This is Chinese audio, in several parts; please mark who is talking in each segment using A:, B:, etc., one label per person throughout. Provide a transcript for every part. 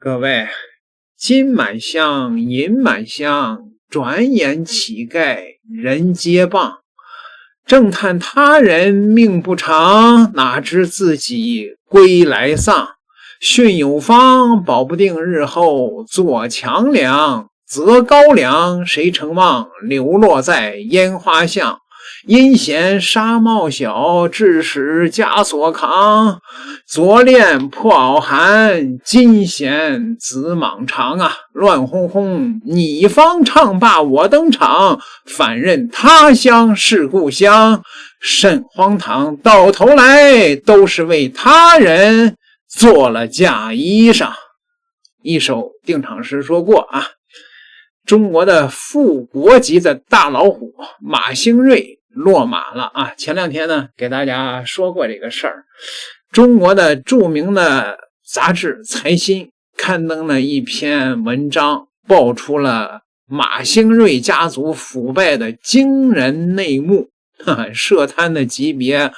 A: 各位，金满箱，银满箱，转眼乞丐人皆谤。正叹他人命不长，哪知自己归来丧。训有方，保不定日后做强梁。择高粱，谁承望流落在烟花巷。因嫌纱帽小，致使枷锁扛。昨恋破袄寒，今嫌子莽长啊！乱哄哄，你方唱罢我登场，反认他乡是故乡，甚荒唐！到头来都是为他人做了假衣裳。一首定场诗说过啊，中国的副国级的大老虎马兴瑞落马了啊！前两天呢，给大家说过这个事儿。中国的著名的杂志《财新》刊登了一篇文章，爆出了马兴瑞家族腐败的惊人内幕，涉贪的级别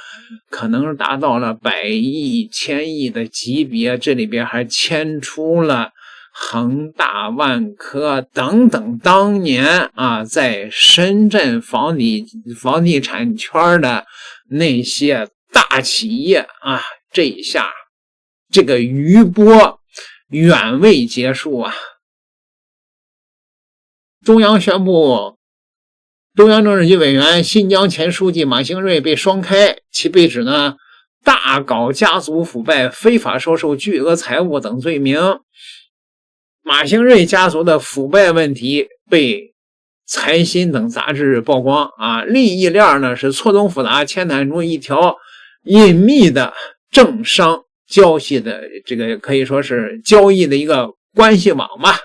A: 可能达到了100亿、1000亿的级别，这里边还牵出了恒大、万科等等当年在深圳房地产圈的那些大企业啊，这一下这个余波远未结束啊！中央宣布，中央政治局委员、新疆前书记马兴瑞被双开，其被指呢大搞家族腐败、非法收受巨额财物等罪名。马兴瑞家族的腐败问题被财新等杂志曝光啊，利益链呢是错综复杂，牵探出一条隐秘的政商交易的这个可以说是交易的一个关系网吧。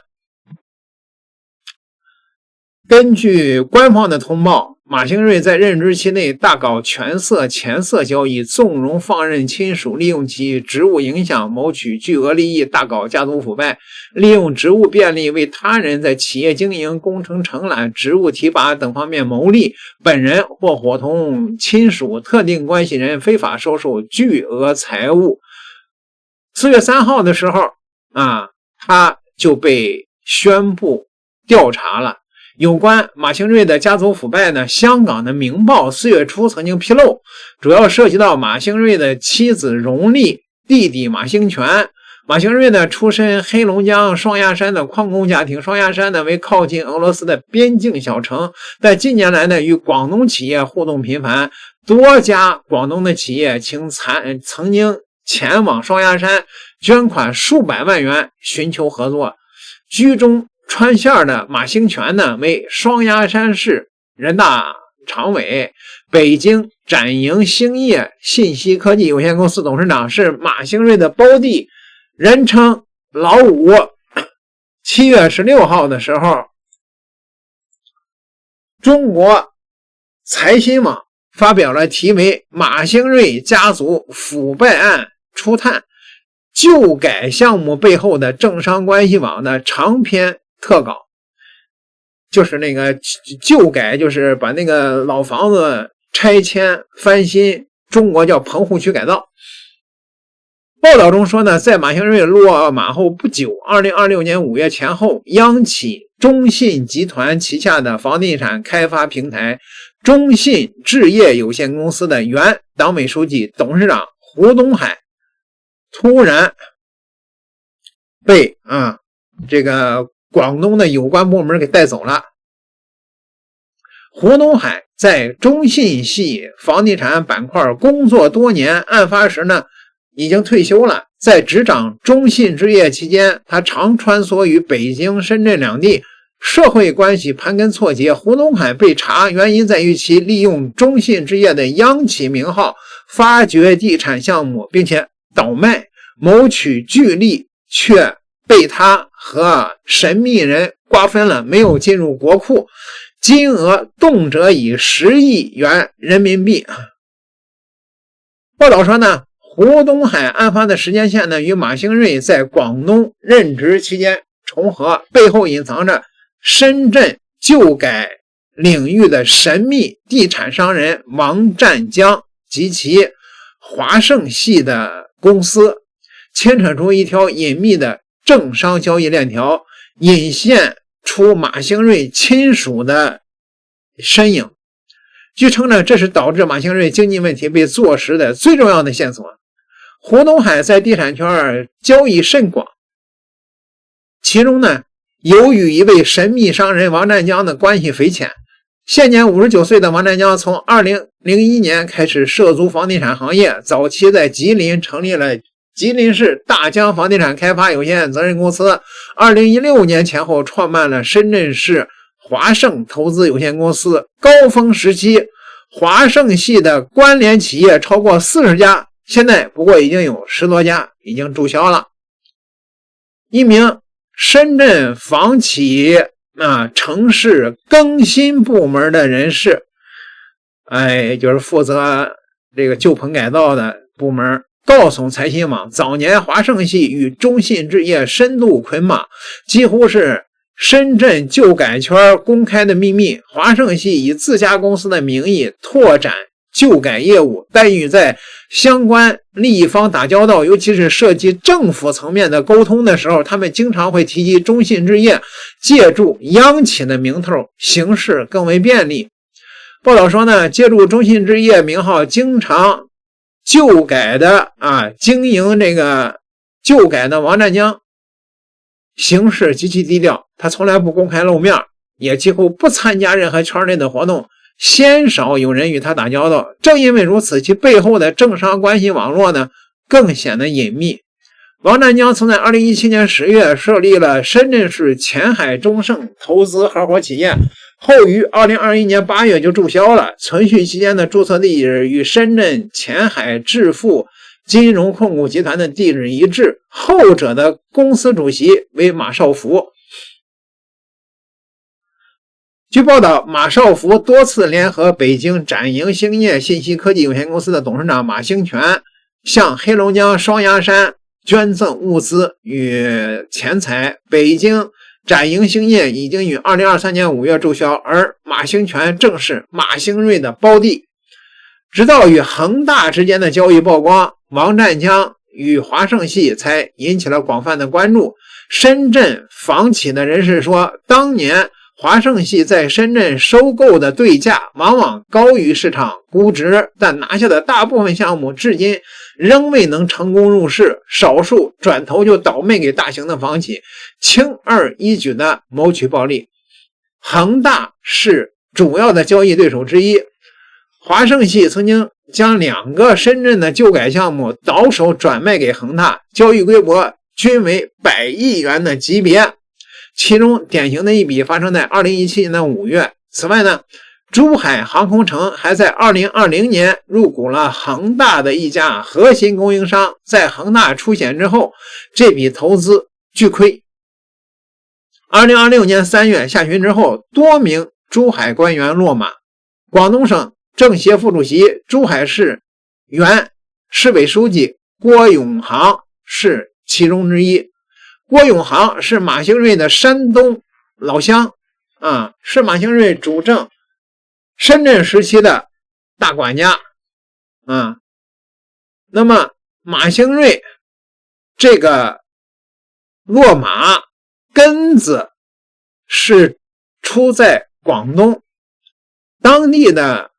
A: 根据官方的通报，马兴瑞在任职期内大搞权色、钱色交易，纵容放任亲属利用其职务影响谋取巨额利益，大搞家族腐败，利用职务便利为他人在企业经营、工程承揽、职务提拔等方面谋利，本人或伙同亲属、特定关系人非法收受巨额财物。4月3号的时候他就被宣布调查了。有关马兴瑞的家族腐败呢，香港的《明报》4月初曾经披露，主要涉及到马兴瑞的妻子荣丽、弟弟马兴全。马兴瑞呢，出身黑龙江双鸭山的矿工家庭，双鸭山呢为靠近俄罗斯的边境小城，在近年来呢与广东企业互动频繁，多家广东的企业曾经前往双鸭山捐款数百万元寻求合作。居中穿线的马兴全呢，为双鸭山市人大常委、北京展营兴业信息科技有限公司董事长，是马兴瑞的胞弟，人称老五。7月16号的时候，中国财新网发表了题为《马兴瑞家族腐败案初探：旧改项目背后的政商关系网》的长篇特稿。就是那个旧改，就是把那个老房子拆迁翻新，中国叫棚户区改造。报道中说呢，在马兴瑞落马后不久，2026年5月前后，央企中信集团旗下的房地产开发平台中信置业有限公司的原党委书记、董事长胡东海突然被这个广东的有关部门给带走了。胡东海在中信系房地产板块工作多年，案发时呢已经退休了。在执掌中信置业期间，他常穿梭于北京、深圳两地，社会关系盘根错节。胡东海被查原因在于其利用中信置业的央企名号发掘地产项目，并且倒卖，谋取巨利，却被他和神秘人瓜分了，没有进入国库，金额动辄以10亿元人民币。报道说呢，胡东海案发的时间线呢与马兴瑞在广东任职期间重合，背后隐藏着深圳旧改领域的神秘地产商人王占江及其华盛系的公司，牵扯出一条隐秘的政商交易链条，引现出马兴瑞亲属的身影。据称呢，这是导致马兴瑞经济问题被坐实的最重要的线索。胡东海在地产圈交易甚广，其中呢，由与一位神秘商人王占江的关系匪浅。现年59岁的王占江从2001年开始涉足房地产行业，早期在吉林成立了吉林市大江房地产开发有限责任公司，2016年前后创办了深圳市华盛投资有限公司。高峰时期，华盛系的关联企业超过40家，现在不过已经有10多家已经注销了。一名深圳房企城市更新部门的人士，就是负责这个旧棚改造的部门，告诉财新网，早年华盛系与中信置业深度捆绑，几乎是深圳旧改圈公开的秘密。华盛系以自家公司的名义拓展旧改业务，但与在相关利益方打交道，尤其是涉及政府层面的沟通的时候，他们经常会提及中信置业，借助央企的名头，形式更为便利。报道说呢，借助中信置业名号，经常旧改的经营这个旧改的王占江行事极其低调，他从来不公开露面，也几乎不参加任何圈内的活动，鲜少有人与他打交道。正因为如此，其背后的政商关系网络呢更显得隐秘。王占江曾在2017年10月设立了深圳市前海中盛投资合伙企业，后于2021年8月就注销了。存续期间的注册地址与深圳前海致富金融控股集团的地址一致，后者的公司主席为马少福。据报道，马少福多次联合北京展盈兴业信息科技有限公司的董事长马兴全，向黑龙江双鸭山捐赠物资与钱财。北京展盈兴业已经于2023年5月注销，而马兴全正是马兴瑞的胞弟。直到与恒大之间的交易曝光，王占江与华盛系才引起了广泛的关注。深圳房企的人士说，当年华盛系在深圳收购的对价往往高于市场估值，但拿下的大部分项目至今仍未能成功入市，少数转头就倒卖给大型的房企，轻而易举的谋取暴利。恒大是主要的交易对手之一，华盛系曾经将2个深圳的旧改项目倒手转卖给恒大，交易规模均为100亿元的级别。其中典型的一笔发生在2017年的5月。此外呢，珠海航空城还在2020年入股了恒大的一家核心供应商，在恒大出险之后，这笔投资巨亏。2026年3月下旬之后，多名珠海官员落马，广东省政协副主席、珠海市原市委书记郭永航是其中之一。郭永航是马兴瑞的山东老乡是马兴瑞主政深圳时期的大管家那么马兴瑞这个落马根子是出在广东，当地的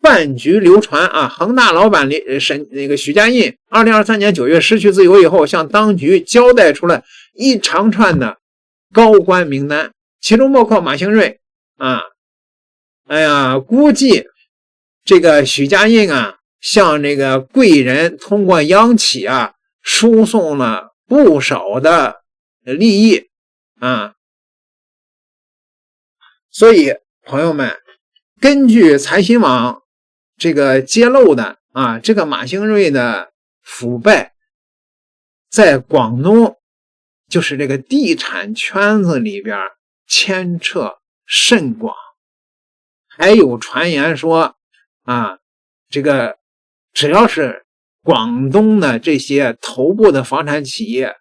A: 饭局流传恒大老板许家印2023年9月失去自由以后，向当局交代出了一长串的高官名单，其中包括马兴瑞估计这个许家印向这个贵人通过央企输送了不少的利益所以朋友们，根据财新网这个揭露的这个马兴瑞的腐败在广东就是这个地产圈子里边牵扯甚广。还有传言说这个只要是广东的这些头部的房产企业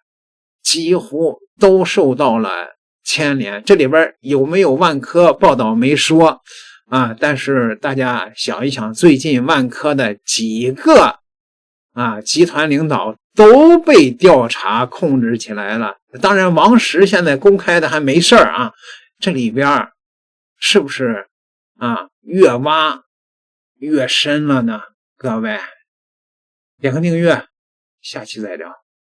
A: 几乎都受到了牵连。这里边有没有万科报道没说但是大家想一想，最近万科的几个集团领导都被调查控制起来了。当然王石现在公开的还没事啊，这里边是不是越挖越深了呢？各位点个订阅，下期再聊。